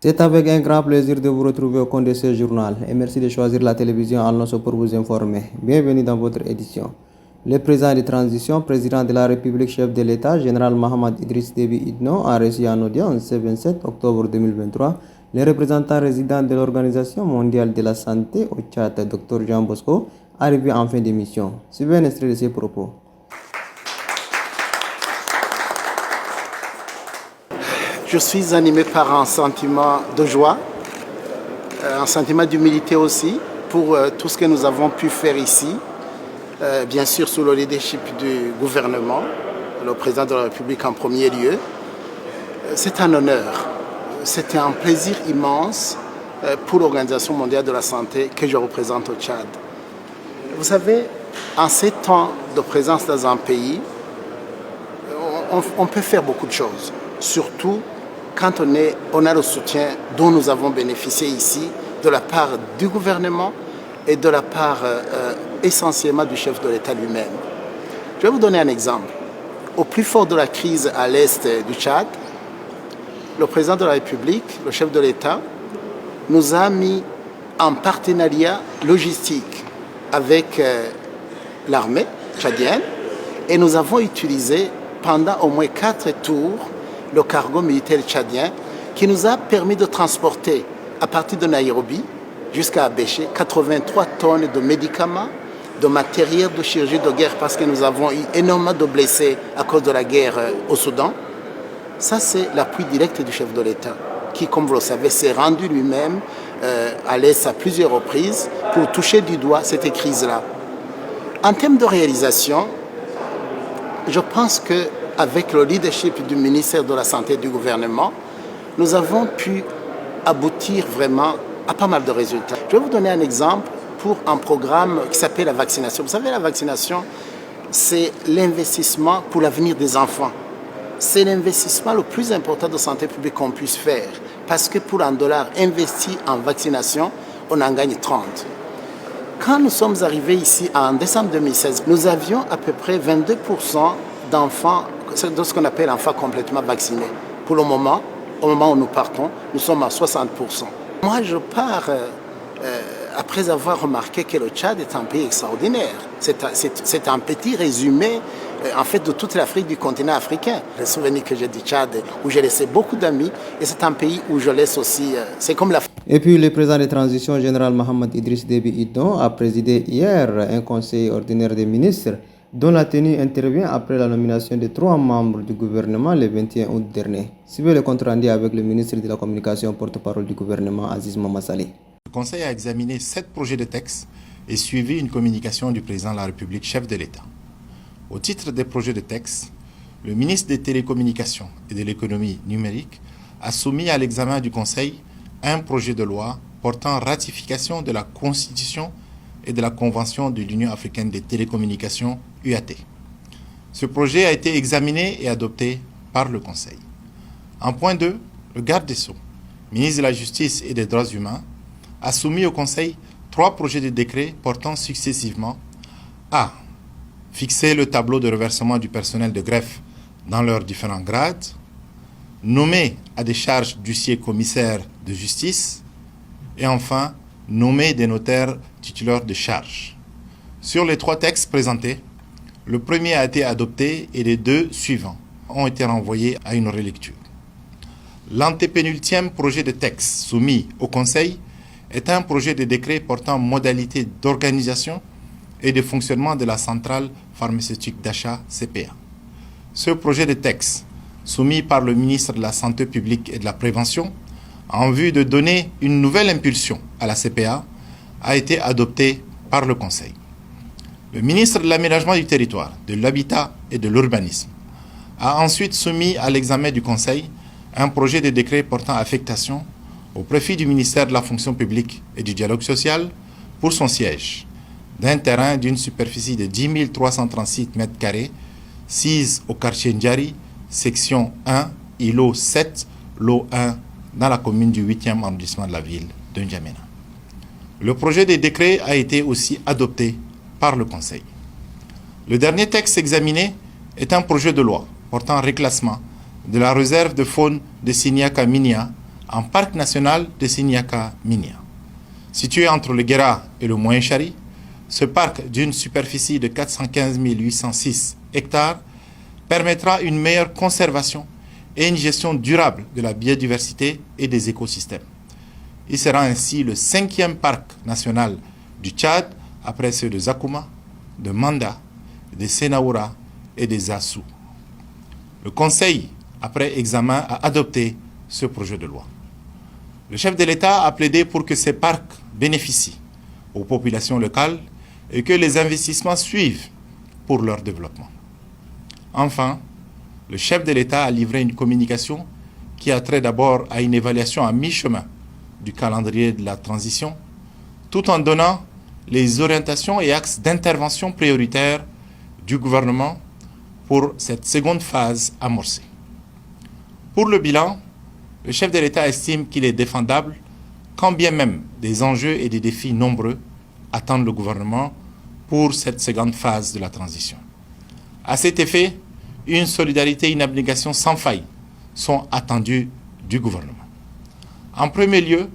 C'est avec un grand plaisir de vous retrouver au compte de ce journal et merci de choisir la télévision Alonso pour vous informer. Bienvenue dans votre édition. Le président de transition, président de la République, chef de l'État, général Mohamed Idriss Déby Itno, a reçu en audience ce 27 octobre 2023 les représentants résidents de l'Organisation mondiale de la santé au Tchad, Dr Jean Bosco, arrivé en fin d'émission. Suivez un extrait de ses propos. Je suis animé par un sentiment de joie, un sentiment d'humilité aussi pour tout ce que nous avons pu faire ici, bien sûr sous le leadership du gouvernement, le président de la République en premier lieu. C'est un honneur, c'est un plaisir immense pour l'Organisation mondiale de la santé que je représente au Tchad. Vous savez, en ces temps de présence dans un pays, on peut faire beaucoup de choses, surtout quand on a le soutien dont nous avons bénéficié ici de la part du gouvernement et de la part essentiellement du chef de l'État lui-même. Je vais vous donner un exemple. Au plus fort de la crise à l'est du Tchad, le président de la République, le chef de l'État, nous a mis en partenariat logistique avec l'armée tchadienne et nous avons utilisé pendant au moins 4 tours le cargo militaire tchadien qui nous a permis de transporter à partir de Nairobi jusqu'à Abéché 83 tonnes de médicaments, de matériel de chirurgie de guerre parce que nous avons eu énormément de blessés à cause de la guerre au Soudan. Ça, c'est l'appui direct du chef de l'État qui, comme vous le savez, s'est rendu lui-même à l'Est à plusieurs reprises pour toucher du doigt cette crise-là. En termes de réalisation, je pense qu'avec le leadership du ministère de la Santé et du gouvernement, nous avons pu aboutir vraiment à pas mal de résultats. Je vais vous donner un exemple pour un programme qui s'appelle la vaccination. Vous savez, la vaccination, c'est l'investissement pour l'avenir des enfants. C'est l'investissement le plus important de santé publique qu'on puisse faire. Parce que pour $1 investi en vaccination, on en gagne 30. Quand nous sommes arrivés ici en décembre 2016, nous avions à peu près 22% d'enfants, de ce qu'on appelle enfants complètement vaccinés. Pour le moment, au moment où nous partons, nous sommes à 60%. Moi, je pars après avoir remarqué que le Tchad est un pays extraordinaire. C'est un petit résumé en fait de toute l'Afrique, du continent africain. Le souvenir que j'ai du Tchad, où j'ai laissé beaucoup d'amis, et c'est un pays où je laisse aussi, c'est comme l'Afrique. Et puis le président de transition, général Mohamed Idriss Déby Itno, a présidé hier un conseil ordinaire des ministres dont la tenue intervient après la nomination de 3 membres du gouvernement le 21 août dernier. Suivez le compte rendu avec le ministre de la Communication, porte-parole du gouvernement, Aziz Mamassali. Le Conseil a examiné 7 projets de texte et suivi une communication du président de la République, chef de l'État. Au titre des projets de texte, le ministre des Télécommunications et de l'Économie numérique a soumis à l'examen du Conseil un projet de loi portant ratification de la Constitution et de la Convention de l'Union africaine des télécommunications, UAT. Ce projet a été examiné et adopté par le Conseil. En point 2, le garde des Sceaux, ministre de la Justice et des Droits humains, a soumis au Conseil 3 projets de décret portant successivement à fixer le tableau de reversement du personnel de greffe dans leurs différents grades, nommer à des charges d'huissier commissaire de justice et enfin nommer des notaires titulaires de charges. Sur les 3 textes présentés, le premier a été adopté et les 2 suivants ont été renvoyés à une relecture. L'antépénultième projet de texte soumis au Conseil est un projet de décret portant modalité d'organisation et de fonctionnement de la centrale pharmaceutique d'achat CPA. Ce projet de texte, soumis par le ministre de la Santé publique et de la Prévention, en vue de donner une nouvelle impulsion à la CPA, a été adopté par le Conseil. Le ministre de l'Aménagement du territoire, de l'Habitat et de l'Urbanisme a ensuite soumis à l'examen du Conseil un projet de décret portant affectation au profit du ministère de la Fonction publique et du Dialogue social pour son siège d'un terrain d'une superficie de 10 336 m², 6 au quartier Ndjari, section 1, îlot 7, lot 1, dans la commune du 8e arrondissement de la ville de N'Djamena. Le projet de décret a été aussi adopté par le Conseil. Le dernier texte examiné est un projet de loi portant reclassement de la réserve de faune de Siniaka Minia en parc national de Siniaka-Minya. Situé entre le Guéra et le Moyen Chari, ce parc d'une superficie de 415 806 hectares permettra une meilleure conservation et une gestion durable de la biodiversité et des écosystèmes. Il sera ainsi le 5e parc national du Tchad après ceux de Zakouma, de Manda, de Sénaoura et des Assou. Le Conseil, après examen, a adopté ce projet de loi. Le chef de l'État a plaidé pour que ces parcs bénéficient aux populations locales et que les investissements suivent pour leur développement. Enfin, le chef de l'État a livré une communication qui a trait d'abord à une évaluation à mi-chemin du calendrier de la transition, tout en donnant les orientations et axes d'intervention prioritaires du gouvernement pour cette seconde phase amorcée. Pour le bilan, le chef de l'État estime qu'il est défendable, quand bien même des enjeux et des défis nombreux attendent le gouvernement pour cette seconde phase de la transition. À cet effet, une solidarité et une abnégation sans faille sont attendues du gouvernement. En premier lieu,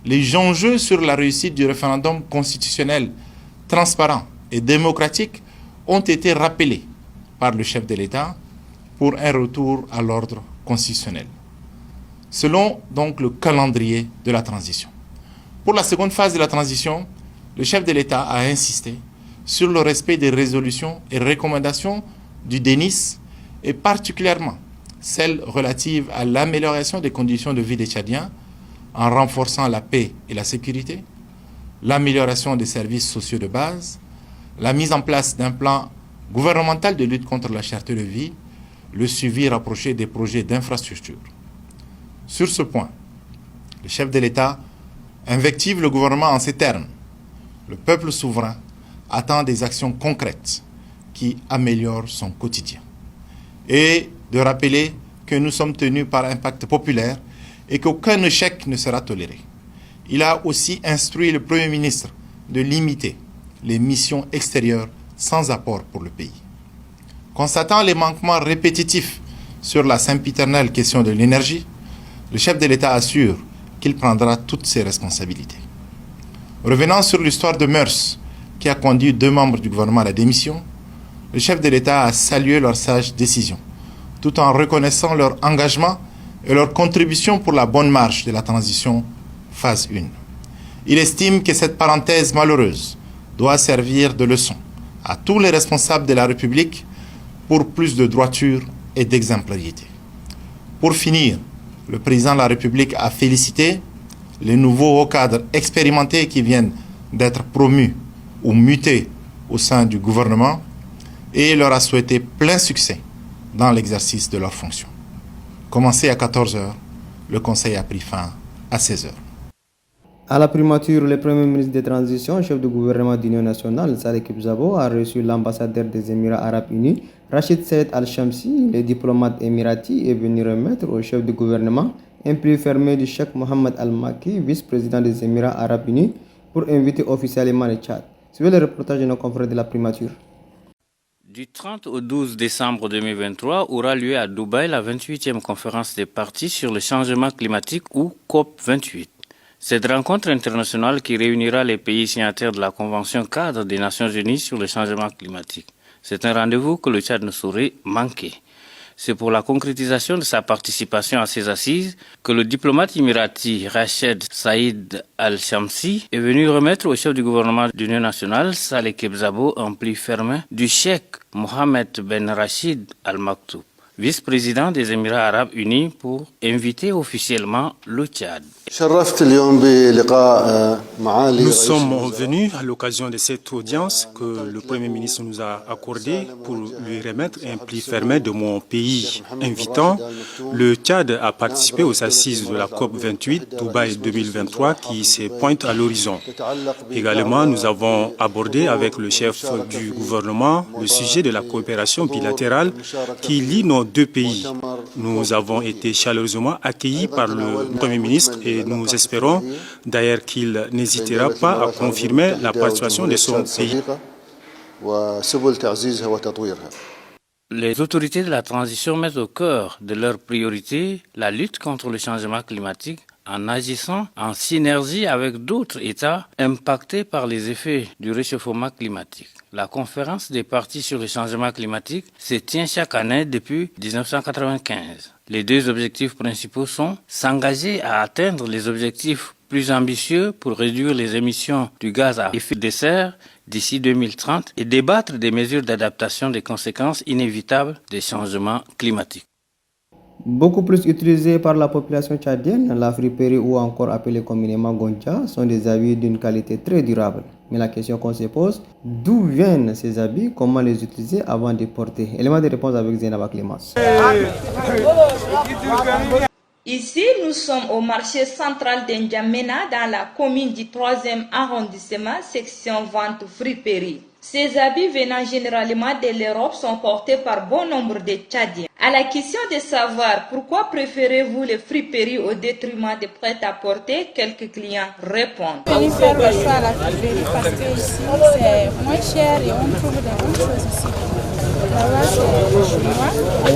les enjeux sur la réussite du référendum constitutionnel transparent et démocratique ont été rappelés par le chef de l'État pour un retour à l'ordre constitutionnel, selon donc le calendrier de la transition. Pour la seconde phase de la transition, le chef de l'État a insisté sur le respect des résolutions et recommandations du DENIS et particulièrement celles relatives à l'amélioration des conditions de vie des Tchadiens en renforçant la paix et la sécurité, l'amélioration des services sociaux de base, la mise en place d'un plan gouvernemental de lutte contre la cherté de vie, le suivi rapproché des projets d'infrastructure. Sur ce point, le chef de l'État invective le gouvernement en ces termes. Le peuple souverain attend des actions concrètes qui améliorent son quotidien. Et de rappeler que nous sommes tenus par un pacte populaire et qu'aucun échec ne sera toléré. Il a aussi instruit le Premier ministre de limiter les missions extérieures sans apport pour le pays. Constatant les manquements répétitifs sur la sempiternelle question de l'énergie, le chef de l'État assure qu'il prendra toutes ses responsabilités. Revenant sur l'histoire de mœurs qui a conduit 2 membres du gouvernement à la démission, le chef de l'État a salué leur sage décision, tout en reconnaissant leur engagement et leur contribution pour la bonne marche de la transition phase 1. Il estime que cette parenthèse malheureuse doit servir de leçon à tous les responsables de la République pour plus de droiture et d'exemplarité. Pour finir, le président de la République a félicité les nouveaux hauts cadres expérimentés qui viennent d'être promus ou mutés au sein du gouvernement et leur a souhaité plein succès dans l'exercice de leurs fonctions. Commencé à 14 h, le Conseil a pris fin à 16 h. À la primature, le Premier ministre de transition, chef du gouvernement d'Union nationale, Saleh Kebzabo, a reçu l'ambassadeur des Émirats arabes unis, Rachid Saïed Al-Shamsi. Le diplomate émirati est venu remettre au chef du gouvernement un prix fermé du Cheikh Mohammed Al-Makki, vice-président des Émirats arabes unis, pour inviter officiellement le Tchad. Suivez le reportage de nos confrères de la primature. Du 30 au 12 décembre 2023 aura lieu à Dubaï la 28e conférence des parties sur le changement climatique ou COP28. Cette rencontre internationale qui réunira les pays signataires de la Convention cadre des Nations Unies sur le changement climatique. C'est un rendez-vous que le Tchad ne saurait manquer. C'est pour la concrétisation de sa participation à ces assises que le diplomate émirati Rachid Saïed Al-Shamsi est venu remettre au chef du gouvernement d'Union nationale, Saleh Kebzabo, un prix fermé du Cheikh Mohammed Ben Rachid Al Maktoum, vice-président des Émirats arabes unis, pour inviter officiellement le Tchad. Nous sommes venus à l'occasion de cette audience que le Premier ministre nous a accordée pour lui remettre un prix fermé de mon pays, invitant le Tchad à participer aux assises de la COP28 Dubaï 2023 qui se pointent à l'horizon. Également, nous avons abordé avec le chef du gouvernement le sujet de la coopération bilatérale qui lie nos 2 pays. Nous avons été chaleureusement accueillis par le Premier ministre et nous espérons d'ailleurs qu'il n'hésitera pas à confirmer la participation de son pays. Les autorités de la transition mettent au cœur de leurs priorités la lutte contre le changement climatique en agissant en synergie avec d'autres États impactés par les effets du réchauffement climatique. La conférence des parties sur le changement climatique se tient chaque année depuis 1995. Les deux objectifs principaux sont s'engager à atteindre les objectifs plus ambitieux pour réduire les émissions du gaz à effet de serre d'ici 2030 et débattre des mesures d'adaptation des conséquences inévitables des changements climatiques. Beaucoup plus utilisés par la population tchadienne, la friperie ou encore appelée communément gonja sont des habits d'une qualité très durable. Mais la question qu'on se pose, d'où viennent ces habits, comment les utiliser avant de les porter? Élément de réponse avec Zainaba Clémence. Ici, nous sommes au marché central d'Njamena dans la commune du 3e arrondissement, section vente friperie. Ces habits venant généralement de l'Europe sont portés par bon nombre de Tchadiens. À la question de savoir pourquoi préférez-vous les friperies au détriment des prêt-à-porter, quelques clients répondent. Je vais faire le choix à la friperie parce que ici c'est moins cher et on trouve des bonnes choses ici. Là-bas c'est chinois et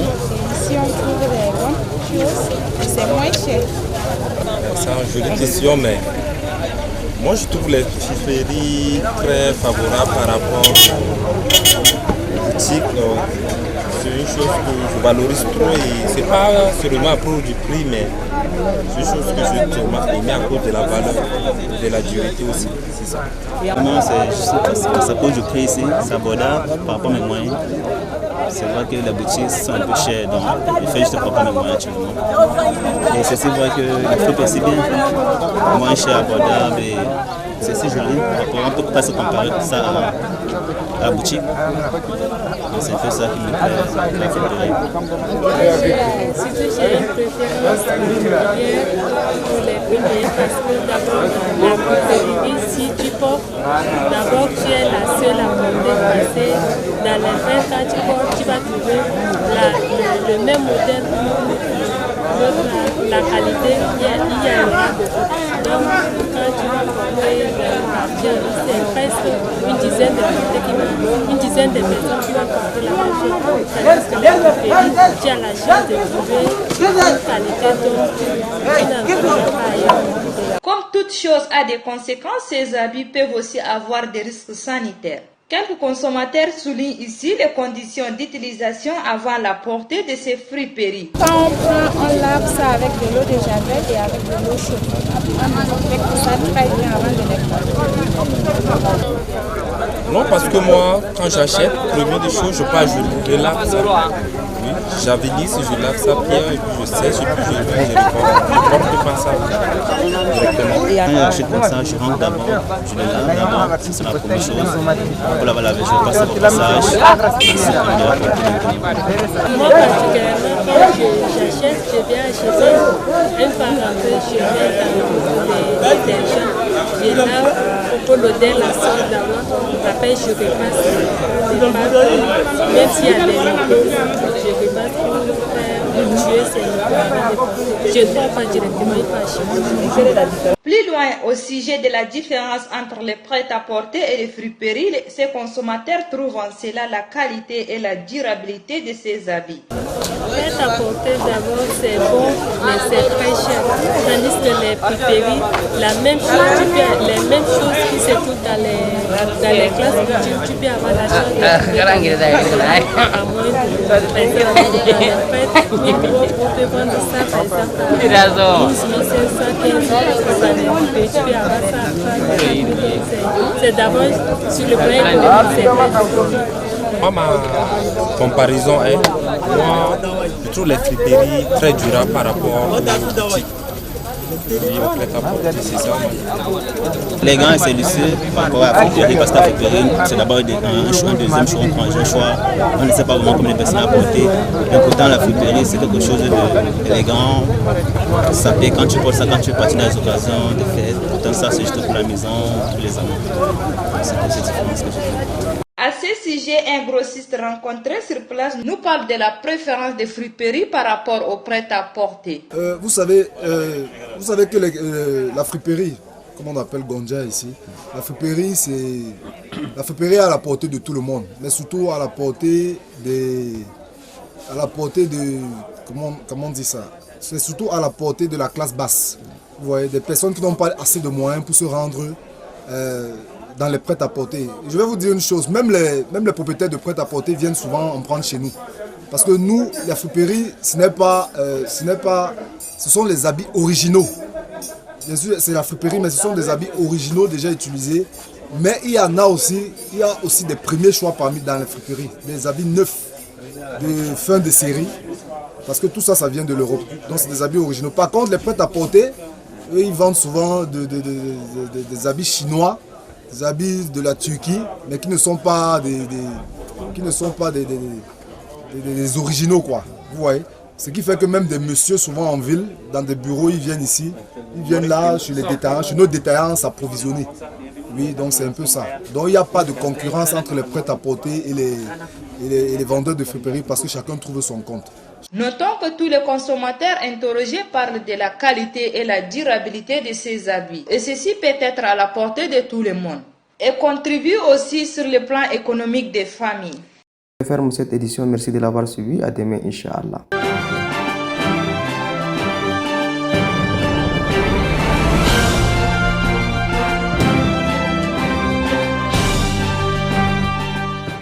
ici on trouve des bonnes choses et c'est moins cher. C'est une jolie question, mais moi je trouve les friperies très favorables par rapport aux boutiques. C'est une chose que je valorise trop et c'est pas seulement à cause du prix, mais c'est une chose que je aimé à cause de la valeur, de la dureté aussi. C'est ça. Non, c'est à cause du prix ici, c'est abordable par rapport à mes moyens. C'est vrai que les boutiques sont un peu chères, donc je fais juste par rapport à mes moyens actuellement. Et c'est aussi vrai que les fruits c'est bien, moins cher, abordable et c'est assez joli. On ne peut pas se comparer ça à la boutique. C'est un peu ça qui me plaît, la friperie. Surtout j'ai une préférence particulière pour les friperies parce que d'abord la friperie, si tu portes, d'abord tu es la seule à monter parce que dans les vins quand tu portes, tu vas trouver le même modèle la qualité, il y a donc quand tu vas porter le quartier, c'est presque une dizaine de personnes qui vont porter la même chose. C'est-à-dire que les friperies, tu as la chance de trouver une qualité dont tu n'en trouves pas ailleurs. Comme toute chose a des conséquences, ces habits peuvent aussi avoir des risques sanitaires. Quelques consommateurs soulignent ici les conditions d'utilisation avant la portée de ces friperies. Quand on prend, on lave ça avec de l'eau de javel et avec de l'eau chaude. On fait ça très bien avant de les porter. Non, parce que moi, quand j'achète, première des choses, je lave ça. Oui, j'avilisse, je lave ça bien, et puis je sèche, et puis je porte pas ça directement. Quand j'achète comme ça, je rentre d'abord, je le lave d'abord, c'est la première chose. Pour laver la vaisselle, je passe au passage, Moi, particulièrement, quand j'achète, je viens acheter un parenthèse, je mets dans les détergents, je lave pour l'odeur, la sauce d'abord, après je repasse, même s'il y a des microbes, je repasse pour tuer ces microbes. Je ne dois pas directement y passer. Plus loin au sujet de la différence entre les prêt-à-porter et les friperies, ces consommateurs trouvent en cela la qualité et la durabilité de ces habits. Prêt-à-porter d'abord c'est bon, mais c'est très cher. Tandis que les friperies, la même chose, les mêmes choses qui se trouvent dans les classes, tu peux avoir la chance de à moins de par exemple, dans les fêtes, on peut vendre ça par exemple à 12 500, 15 000. C'est d'abord sur le plan économique. Moi, ma comparaison est, moi, je trouve les friperies très durables par rapport aux boutiques. Oui, au prêt-à-porter, c'est ça. Les gants, c'est lycée par rapport à la friperie, parce que la friperie, c'est d'abord un deuxième choix, un troisième choix. On ne sait pas vraiment combien de personnes à porter. Et pourtant, la friperie, c'est quelque chose d'élégant. Ça paie quand tu portes ça, quand tu partis dans les occasions de fête. Pourtant, ça, c'est juste pour la maison, tous les amants. C'est pour cette différence que j'ai fait. À ce sujet, un grossiste rencontré sur place nous parle de la préférence des friperies par rapport au prêt-à-porter. Vous savez que la friperie, comme on appelle Gonja ici, la friperie est à la portée de tout le monde, mais surtout à la portée de comment on dit ça? C'est surtout à la portée de la classe basse. Vous voyez, des personnes qui n'ont pas assez de moyens pour se rendre dans les prêt-à-porter. Je vais vous dire une chose, même les propriétaires de prêt-à-porter viennent souvent en prendre chez nous. Parce que nous, la friperie, ce sont les habits originaux. Bien sûr, c'est la friperie, mais ce sont des habits originaux déjà utilisés. Mais il y a aussi des premiers choix dans les friperies, des habits neufs de fin de série. Parce que tout ça, ça vient de l'Europe. Donc c'est des habits originaux. Par contre, les prêt-à-porter, eux, ils vendent souvent des habits chinois, des habits de la Turquie, mais qui ne sont pas des originaux, quoi. Vous voyez? Ce qui fait que même des messieurs, souvent en ville, dans des bureaux, ils viennent ici, ils viennent là, chez les détaillants, chez nos détaillants, s'approvisionner. Oui, donc c'est un peu ça. Donc il n'y a pas de concurrence entre les prêt-à-porter et les vendeurs de friperie parce que chacun trouve son compte. Notons que tous les consommateurs interrogés parlent de la qualité et la durabilité de ces habits. Et ceci peut être à la portée de tout le monde. Et contribue aussi sur le plan économique des familles. Je ferme cette édition. Merci de l'avoir suivi. À demain, Inch'Allah.